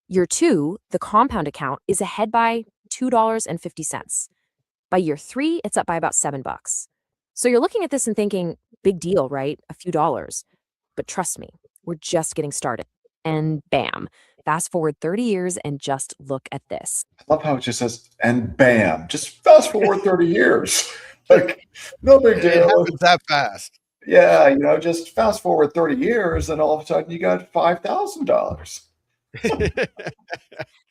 Year two, the compound account is ahead by $2.50. By year three, it's up by about $7. So you're looking at this and thinking, big deal, right? A few dollars. But trust me, we're just getting started. And bam, fast forward 30 years and just look at this. I love how it just says, and bam, just fast forward 30 years. Like, no big It deal. happens that fast. Yeah, just fast forward 30 years, and all of a sudden you got $5,000.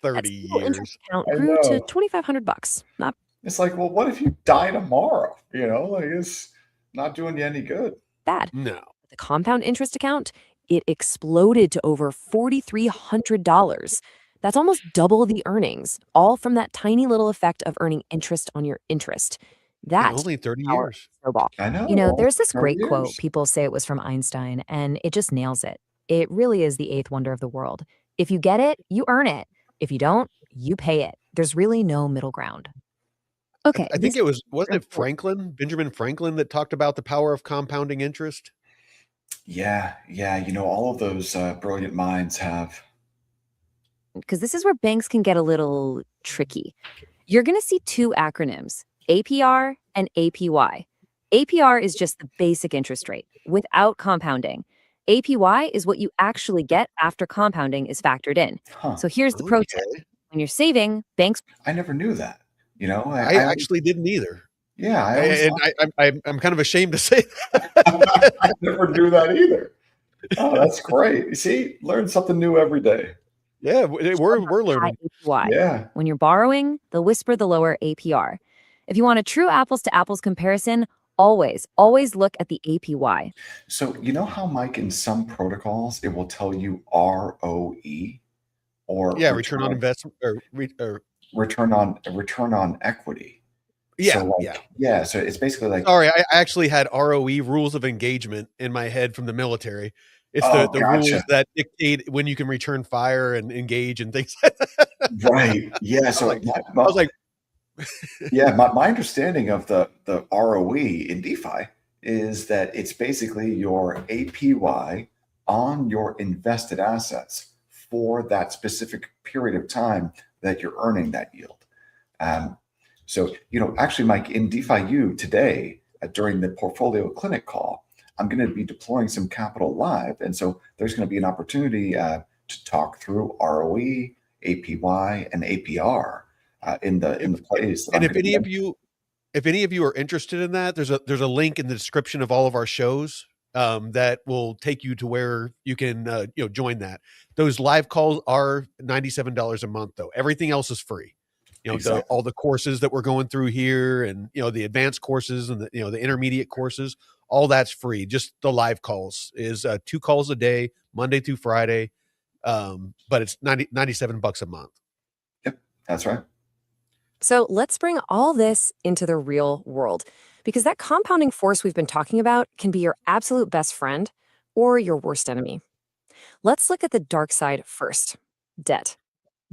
30 Interest years. account I grew to know. $2,500. Not It's like, well, what if you die tomorrow? Like it's not doing you any good. bad. No. The compound interest account, it exploded to over $4,300. That's almost double the earnings, all from that tiny little effect of earning interest on your interest. In That only 30 power years. snowball. I know. There's this 30 great quote. years. People say it was from Einstein, and it just nails it. It really is the eighth wonder of the world. If you get it, you earn it. If you don't, you pay it. There's really no middle ground. Okay. I think it wasn't it Benjamin Franklin that talked about the power of compounding interest? Yeah. All of those brilliant minds have. Because this is where banks can get a little tricky. You're going to see two acronyms, APR and APY. APR is just the basic interest rate without compounding. APY is what you actually get after compounding is factored in. Huh. So here's the pro tip. Okay. When you're saving, banks I never knew that. I actually didn't either. Yeah, I always And I'm kind of ashamed to say that. I never knew that either. Oh, that's great. You see, learn something new every day. Yeah, we're learning. APY. Yeah. When you're borrowing, they'll whisper the lower APR. If you want a true apples to apples comparison, always look at the APY. So you know how, Mike, in some protocols it will tell you ROE or Yeah, return on investment or return on equity. yeah, So yeah. So it's basically like, Sorry, I actually had ROE, rules of engagement, in my head from the military. It's Oh, the rules gotcha. that dictate when you can return fire and engage and things. right. Yeah. So I was like, yeah, my understanding of the ROE in DeFi is that it's basically your APY on your invested assets for that specific period of time that you're earning that yield. So, actually, Mike, in DeFi U today, during the portfolio clinic call, I'm going to be deploying some capital live. And so there's going to be an opportunity to talk through ROE, APY, and APR in the plays. and if any of you are interested in that, there's a link in the description of all of our shows that will take you to where you can join that. Those live calls are $97 a month, though. Everything else is free. Exactly. All the courses that we're going through here, and the advanced courses and the intermediate courses, all that's free. Just the live calls is 2 calls a day, Monday through Friday. But it's $97 a month. Yep, that's right. So let's bring all this into the real world, because that compounding force we've been talking about can be your absolute best friend or your worst enemy. Let's look at the dark side first, debt.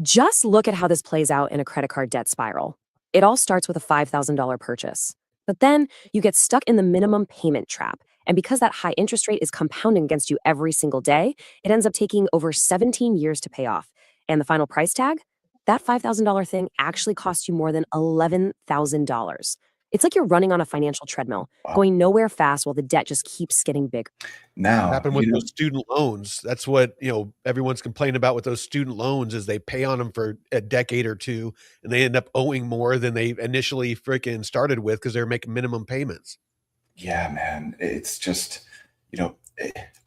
Just look at how this plays out in a credit card debt spiral. It all starts with a $5,000 purchase, but then you get stuck in the minimum payment trap. And because that high interest rate is compounding against you every single day, it ends up taking over 17 years to pay off. And the final price tag? That $5,000 thing actually costs you more than $11,000. It's like you're running on a financial treadmill, Wow. going nowhere fast while the debt just keeps getting bigger. Now, Happened with those student loans. That's what everyone's complaining about with those student loans, is they pay on them for a decade or two, and they end up owing more than they initially freaking started with because they're making minimum payments. yeah, man, it's just,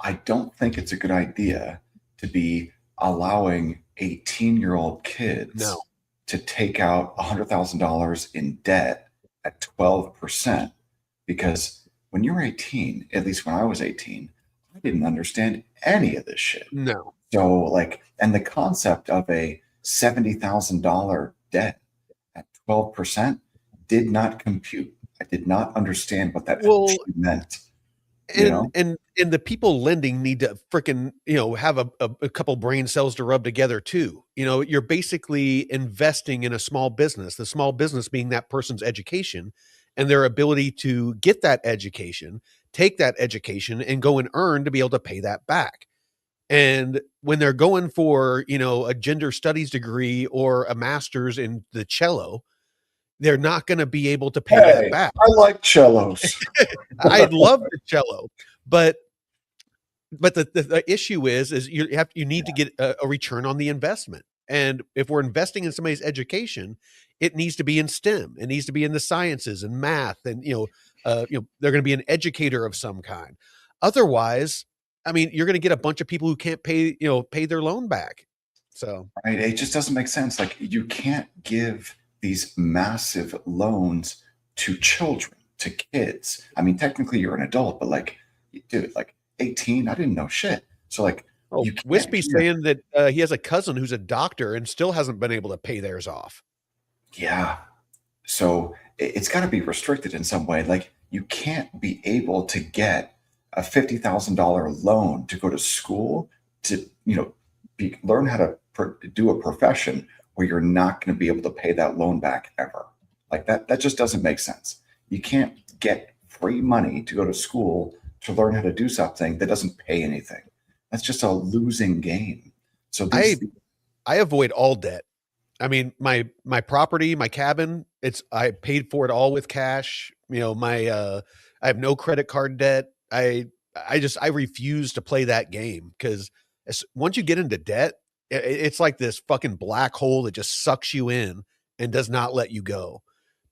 I don't think it's a good idea to be allowing 18-year-old kids No. to take out $100,000 in debt at 12%, because when you're 18, at least when I was 18, I didn't understand any of this shit. No. So and the concept of a $70,000 debt at 12% did not compute. I did not understand what that Well, actually meant. you know? And the people lending need to freaking, have a couple brain cells to rub together too. You're basically investing in a small business, the small business being that person's education and their ability to get that education, take that education and go and earn to be able to pay that back. And when they're going for, a gender studies degree or a master's in the cello, they're not going to be able to pay that Hey, back. I like cellos. I'd love the cello, but the issue is you need to get a return on the investment. And if we're investing in somebody's education, it needs to be in STEM. It needs to be in the sciences and math, and they're going to be an educator of some kind. Otherwise, I mean, you're going to get a bunch of people who can't pay their loan back. So Right? It just doesn't make sense. Like, you can't give these massive loans to children, to kids. I mean, technically you're an adult, but like, dude, like 18, I didn't know shit. So like, you can't Wispy's give- saying that he has a cousin who's a doctor and still hasn't been able to pay theirs off. yeah. So it's got to be restricted in some way. Like, you can't be able to get a $50,000 loan to go to school to, learn how to do a profession where you're not going to be able to pay that loan back ever. Like that just doesn't make sense. You can't get free money to go to school to learn how to do something that doesn't pay anything. That's just a losing game. So I avoid all debt. I mean, my property, my cabin, I paid for it all with cash. I have no credit card debt. I refuse to play that game because once you get into debt, it's like this fucking black hole that just sucks you in and does not let you go.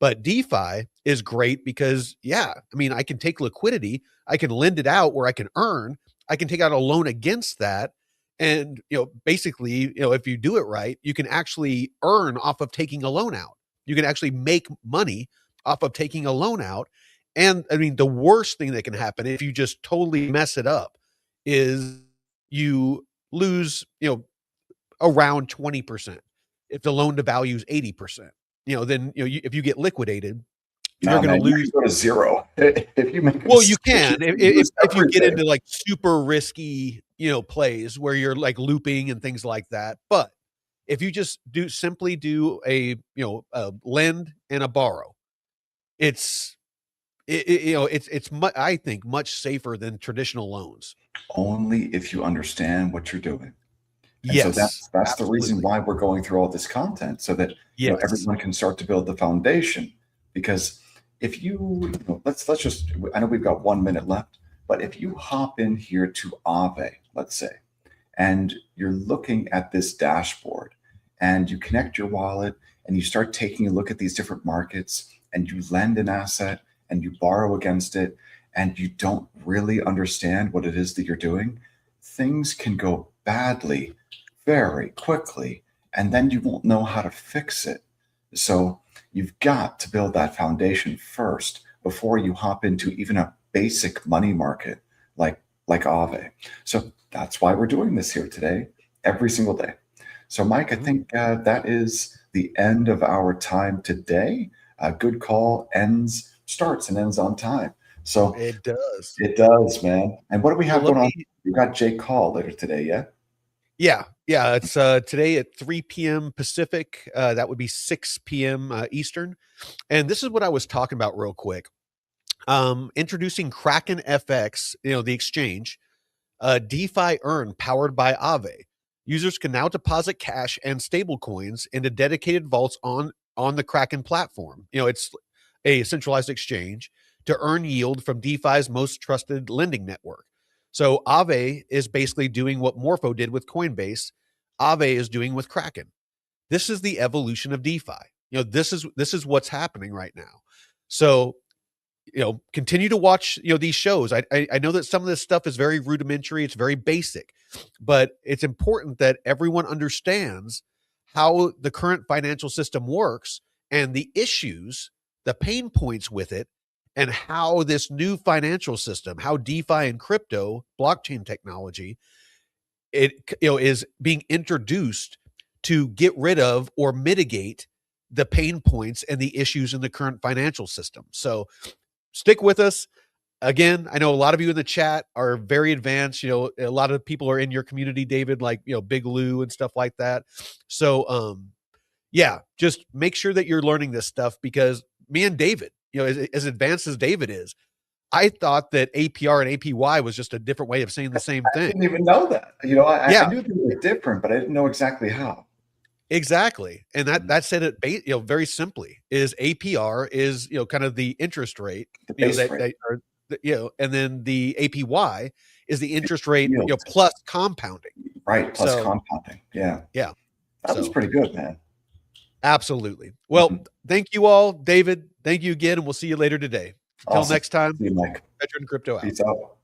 But DeFi is great because, I mean, I can take liquidity, I can lend it out where I can earn, I can take out a loan against that. And, basically, if you do it right, you can actually earn off of taking a loan out. You can actually make money off of taking a loan out. And I mean, the worst thing that can happen if you just totally mess it up is you lose, around 20%. If the loan to value is 80%, then, if you get liquidated, you're going to lose. You go to zero. If you make Well, you can if you get everything. into like super risky, plays where you're like looping and things like that. But if you just simply do a lend and a borrow, it's I think much safer than traditional loans. Only if you understand what you're doing. And so Yes, that's the reason why we're going through all this content, so that yes. everyone can start to build the foundation. Because if let's just, I know we've got 1 minute left, but if you hop in here to Aave, let's say, and you're looking at this dashboard and you connect your wallet and you start taking a look at these different markets and you lend an asset and you borrow against it and you don't really understand what it is that you're doing, things can go badly very quickly, and then you won't know how to fix it. So you've got to build that foundation first before you hop into even a basic money market like Aave. So that's why we're doing this here today, every single day. So Mike, I think that is the end of our time today. Good call starts and ends on time. So It does. It does, man. And what do we have Well, going on? We've got Jake Call later today, yeah? Yeah. It's today at 3 p.m. Pacific. That would be 6 p.m. Eastern. And this is what I was talking about real quick. Introducing Kraken FX, the exchange, DeFi Earn powered by Aave. Users can now deposit cash and stable coins into dedicated vaults on the Kraken platform. It's a centralized exchange to earn yield from DeFi's most trusted lending network. So Aave is basically doing what Morpho did with Coinbase. Aave is doing with Kraken. This is the evolution of DeFi. This is what's happening right now. So, continue to watch, these shows. I know that some of this stuff is very rudimentary. It's very basic, but it's important that everyone understands how the current financial system works and the issues, the pain points with it, and how this new financial system, how DeFi and crypto, blockchain technology, is being introduced to get rid of or mitigate the pain points and the issues in the current financial system. So stick with us. again, I know a lot of you in the chat are very advanced. You know, a lot of people are in your community, David, like, you know, Big Lou and stuff like that. So, yeah, just make sure that you're learning this stuff, because me and David, you know, as advanced as David is, I thought that APR and APY was just a different way of saying the same I thing. didn't even know that. You know, I Yeah. knew they were different, but I didn't know exactly how. Exactly. And that said it, you know, very simply, is APR is, you know, kind of the interest rate, The you know, base rate. that are, you know, and then the APY is the interest rate, you know, Yield. plus compounding. Right, plus So, compounding. Yeah. yeah. That was So, pretty good, man. absolutely. Well, thank you all, David. Thank you again, and we'll see you later today. Until Awesome. next time, See you, Mike. Veteran Crypto out. Peace out.